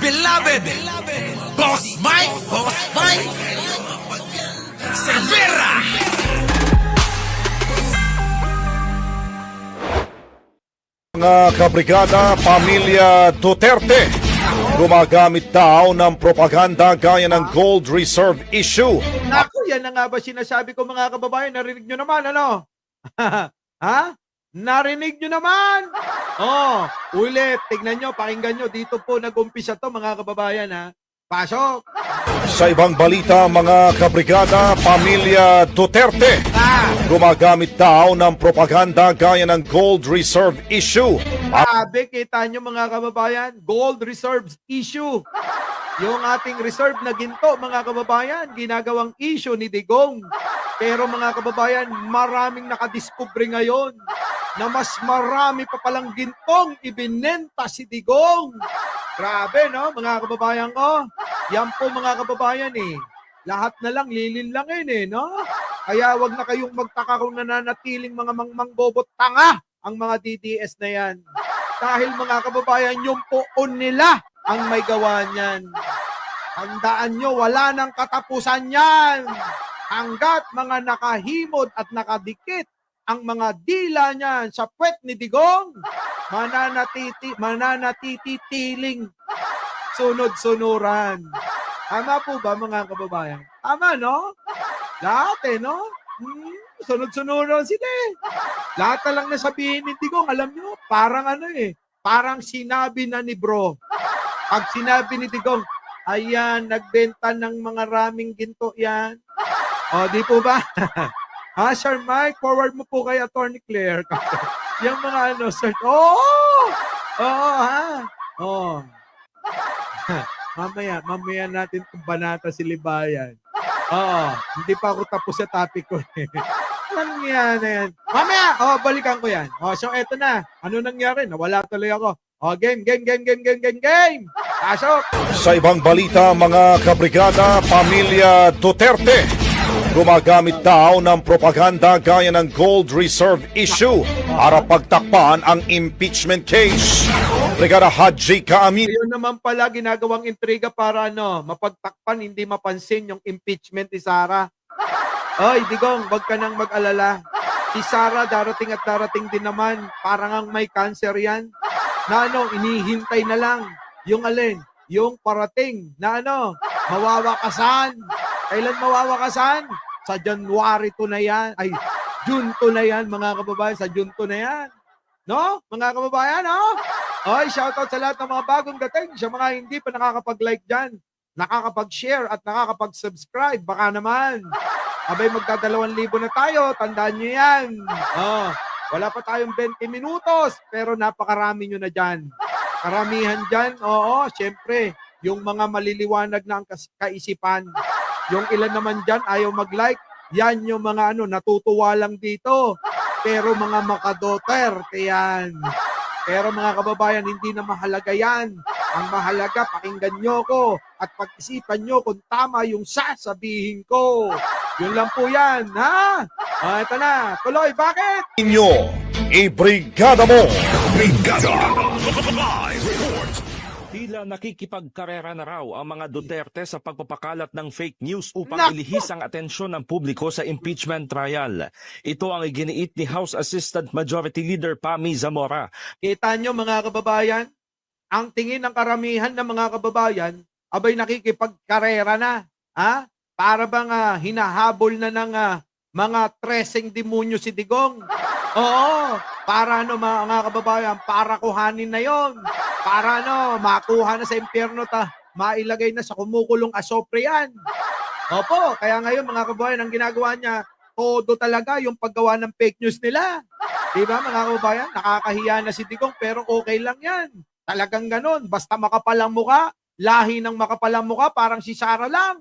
beloved, Boss Mike Cervera. Mga kabrigada, pamilya Duterte, gumagamit daw ng propaganda gaya ng gold reserve issue. Naku, yan na nga ba sinasabi ko mga kababayan? Narinig nyo naman, ano? Ha? Narinig nyo naman? Oh, ulit, tignan nyo, pakinggan nyo. Dito po nag-umpisa to mga kababayan, ha? Pasok! Sa ibang balita, mga kabrigada, pamilya Duterte, gumagamit daw ng propaganda gaya ng gold reserve issue. Sabi, kita nyo mga kababayan, gold reserves issue. Yung ating reserve na ginto, mga kababayan, ginagawang issue ni Digong. Pero mga kababayan, maraming nakadiskubre ngayon na mas marami pa palang gintong ibinenta si Digong. Grabe, no, mga kababayan ko? Yan po mga kababayan lahat na lang lilinlangin no? Kaya wag na kayong magtaka kung nananatiling mga mangbobot tanga ang mga DDS na yan. Dahil mga kababayan, yung poon nila ang may gawa niyan. Tandaan nyo, wala nang katapusan yan. Hanggat mga nakahimod at nakadikit ang mga dila niyan sa puwet ni Digong, mananatitiling sunod-sunuran. Tama po ba mga kababayan? Tama, no? Lahat no? Sunod-sunuran sila Lahat na lang nasabihin ni Digong, alam nyo, parang parang sinabi na ni bro. Pag sinabi ni Digong, ayan, nagbenta ng mga raming ginto yan. O, di po ba? Ha, Sir Mike, forward mo po kay Attorney Claire. Yung mga sir. Oo, ha? Oo. Mamaya natin banata si Libayan. Oo, hindi pa ako tapos sa topic ko. Anong yan? Mamaya, balikan ko yan. So eto na. Ano nangyari? Nawala tuloy ako. Game. Pasok! Sa ibang balita, mga kabrigada, pamilya Duterte, gumagamit daw ng propaganda gaya ng gold reserve issue para pagtakpan ang impeachment case. Brigada Haji Kaamin. Ayun naman pala ginagawang intriga para mapagtakpan, hindi mapansin yung impeachment ni Sara. Oy, Digong, wag ka nang mag-alala. Si Sara darating at darating din naman. Parang ang may cancer yan. Na inihintay na lang. Yung alin? Yung parating na mawawakasan. Kailan mawawakasan? Sa January 2 na yan. Ay, June 2 na yan, mga kababayan. Sa June 2 na yan. No? Mga kababayan, Oy, shoutout sa lahat ng mga bagong dating. Sa mga hindi pa nakakapag-like dyan, nakakapag-share at nakakapag-subscribe. Baka naman. Abay, magda2,000 na tayo. Tandaan nyo yan. Wala pa tayong 20 minutos, pero napakarami nyo na dyan. Karamihan dyan, syempre, yung mga maliliwanag na ang kaisipan. Yung ilan naman dyan, ayaw mag-like. Yan yung mga natutuwa lang dito. Pero mga makadoterte yan. Pero mga kababayan, hindi na mahalaga yan. Ang mahalaga, pakinggan nyo ko at pag-isipan nyo kung tama yung sasabihin ko. Yun lang po yan, ha? Ito na, tuloy, bakit? Inyo, ibrigada mo! Brigada Live Report. Tila nakikipagkarera na raw ang mga Duterte sa pagpapakalat ng fake news upang ilihis ang atensyon ng publiko sa impeachment trial. Ito ang iginiit ni House Assistant Majority Leader Pami Zamora. Kita nyo mga kababayan, ang tingin ng karamihan ng mga kababayan, abay nakikipagkarera na. Ha? Para bang hinahabol na ng mga treseng demonyo si Digong. Oo, para mga kababayan, para kuhanin na yon. Para makuha na sa impyerno mailagay na sa kumukulong asopre yan. Opo, kaya ngayon mga kababayan, ang ginagawa niya, todo talaga yung paggawa ng fake news nila. Diba mga kababayan, nakakahiya na si Digong pero okay lang yan. Talagang ganon, basta makapalang mukha, lahi ng makapalang mukha, parang si Sara lang.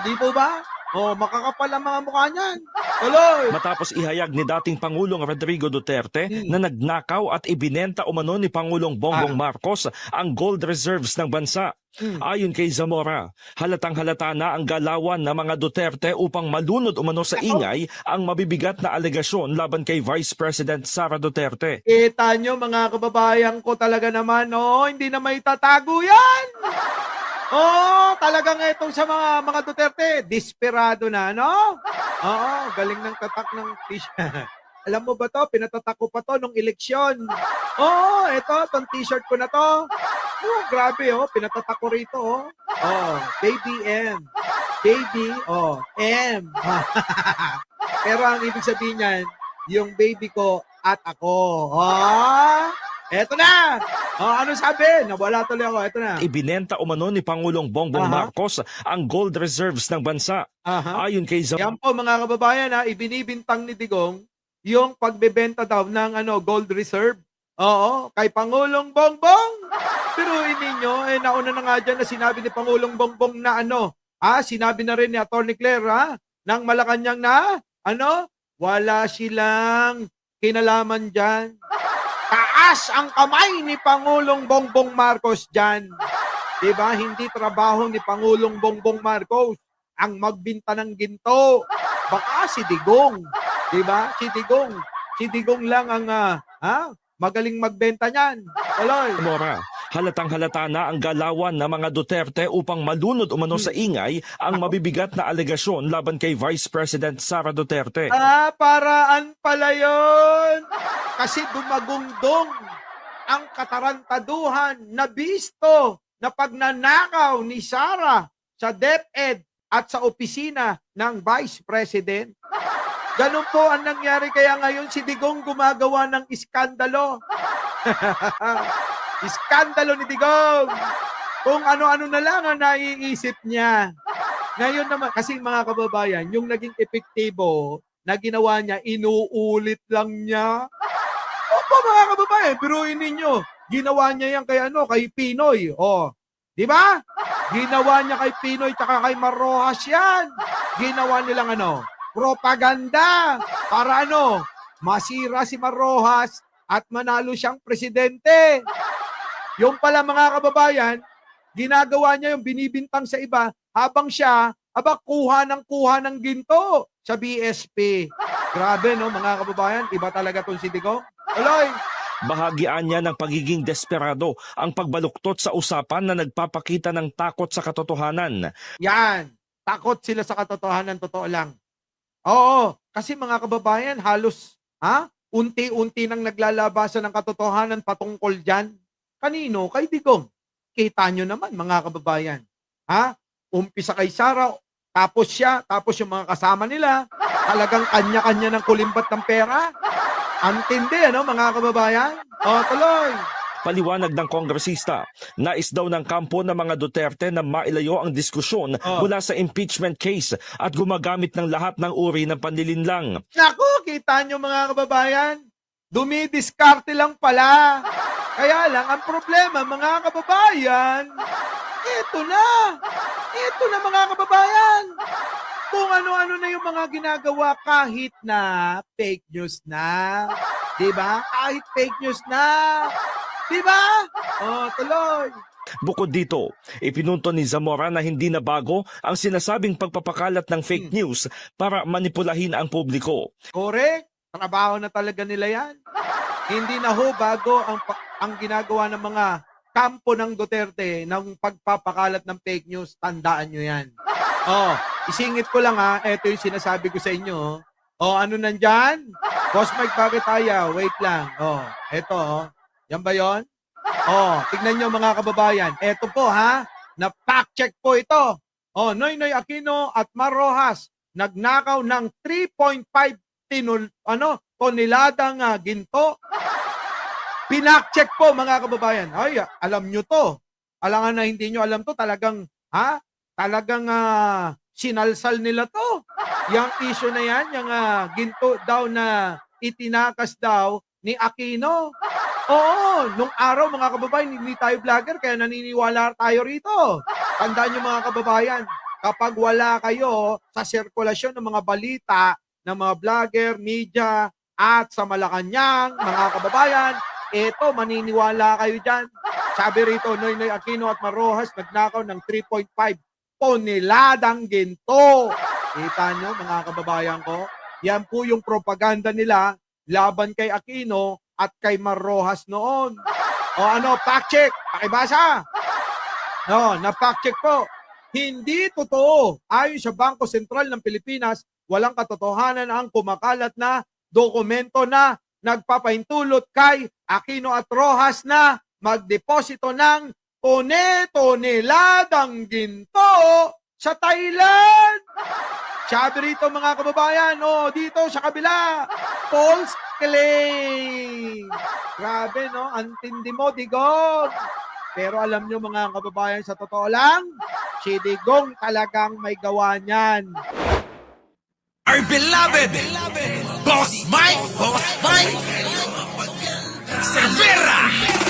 Di po ba? Makakapal ang mga mukha niyan. Tuloy. Matapos ihayag ni dating Pangulong Rodrigo Duterte na nagnakaw at ibinenta umano ni Pangulong Bongbong Marcos ang gold reserves ng bansa. Ayon kay Zamora, halatang-halata na ang galawan ng mga Duterte upang malunod umano sa ingay ang mabibigat na alegasyon laban kay Vice President Sara Duterte. Kita nyo mga kababayan ko talaga naman, hindi na may tatago yan. Talagang itong sa mga Duterte, desperado na, no? Galing ng tatak ng t-shirt. Alam mo ba to, pinatatak ko pa to nung eleksyon. Itong t-shirt ko na to. Grabe, pinatatak ko rito, Baby M. Baby, M. Pero ang ibig sabihin niyan, yung baby ko at ako. Eto na! Ano sabi? Nawala tuloy ako. Eto na. Ibinenta umano ni Pangulong Bongbong Marcos ang gold reserves ng bansa. Ayon kay Zamora, Yan po mga kababayan, ibinibintang ni Digong yung pagbebenta daw ng gold reserve. Kay Pangulong Bongbong. Pero ninyo, nauna na nga dyan na sinabi ni Pangulong Bongbong na sinabi na rin ni Atty. Claire, ng Malacanang na, wala silang kinalaman dyan. Taas ang kamay ni Pangulong Bongbong Marcos dyan. Diba? Hindi trabaho ni Pangulong Bongbong Marcos ang magbinta ng ginto. Baka si Digong. Diba? Si Digong lang ang magaling magbenta niyan. Tuloy. Zamora, halatang-halata na ang galawan ng mga Duterte upang malunod umano sa ingay ang mabibigat na alegasyon laban kay Vice President Sara Duterte. Paraan pala yun. Kasi dumagungdong ang katarantaduhan na bisto na pagnanakaw ni Sara sa DepEd at sa opisina ng Vice President. Ganun po ang nangyari, kaya ngayon si Digong gumagawa ng iskandalo. Iskandalo ni Digong. Kung ano-ano na lang ang naiisip niya. Ngayon naman, kasi mga kababayan, yung naging epektibo na ginawa niya, inuulit lang niya. Opo mga kababayan, biruin ninyo, ginawa niya yan kay Pinoy. Di ba? Ginawa niya kay Pinoy tsaka kay Marrojas yan. Ginawa nilang propaganda para masira si Marrojas at manalo siyang presidente. Yung pala mga kababayan, ginagawa niya yung binibintang sa iba habang siya, kuha ng ginto sa BSP. Grabe mga kababayan, iba talaga tong si Digong. Aloy! Bahagian niya ng pagiging desperado ang pagbaluktot sa usapan na nagpapakita ng takot sa katotohanan. Yan, takot sila sa katotohanan, totoo lang. Oo, kasi mga kababayan, halos, unti-unti nang naglalabasan ng katotohanan patungkol dyan. Kanino? Kay Digong. Kita nyo naman, mga kababayan. Umpisa kay Sara, tapos siya, tapos yung mga kasama nila, talagang kanya-kanya ng kulimbat ng pera. Antindi, mga kababayan? Tuloy. Paliwanag ng kongresista, nais daw ng kampo ng mga Duterte na mailayo ang diskusyon mula sa impeachment case at gumagamit ng lahat ng uri ng panlilinlang. Naku, kita nyo mga kababayan, dumidiskarte lang pala. Kaya lang, ang problema mga kababayan, ito na mga kababayan. Kung ano-ano na yung mga ginagawa kahit na fake news na. Diba? Kahit fake news na. Diba? Tuloy. Bukod dito, ipinunto ni Zamora na hindi na bago ang sinasabing pagpapakalat ng fake news para manipulahin ang publiko. Correct. Trabaho na talaga nila yan. Hindi na bago ang ginagawa ng mga kampo ng Duterte ng pagpapakalat ng fake news. Tandaan nyo yan. Isingit ko lang ito yung sinasabi ko sa inyo. Ano nandyan? Boss Mike, bakit tayo? Wait lang. Ito. Yan ba yun? Tignan nyo mga kababayan. Ito po na-fact check po ito. Noynoy Aquino at Marrojas nagnakaw ng 3.5 toneladang ginto. Pinak check po mga kababayan. Ay, alam nyo to. Alangan na hindi nyo alam to. Talagang sinalsal nila to. Yung issue na yan, yung ginto daw na itinakas daw ni Aquino. Oo, nung araw mga kababayan, hindi tayo vlogger kaya naniniwala tayo rito. Tandaan nyo mga kababayan, kapag wala kayo sa sirkulasyon ng mga balita ng mga vlogger, media, at sa Malacanang, mga kababayan, eto, maniniwala kayo dyan. Sabi rito, Noynoy Aquino at Marrojas nagnakaw ng 3.5 toneladang ginto. Kita nyo, mga kababayan ko, yan po yung propaganda nila laban kay Aquino at kay Marrojas noon. O ano, fact check, pakibasa. No, na-fact check po. Hindi totoo. Ayon sa Bangko Sentral ng Pilipinas, walang katotohanan ang kumakalat na dokumento na nagpapahintulot kay Aquino at Rojas na magdeposito ng toneladang ginto sa Thailand. Sabi rito mga kababayan, dito sa kabila, false claim. Grabe, no? Antindi mo, Digong. Pero alam nyo mga kababayan, sa totoo lang, si Digong talagang may gawa niyan. Our beloved Boss Mike Cervera.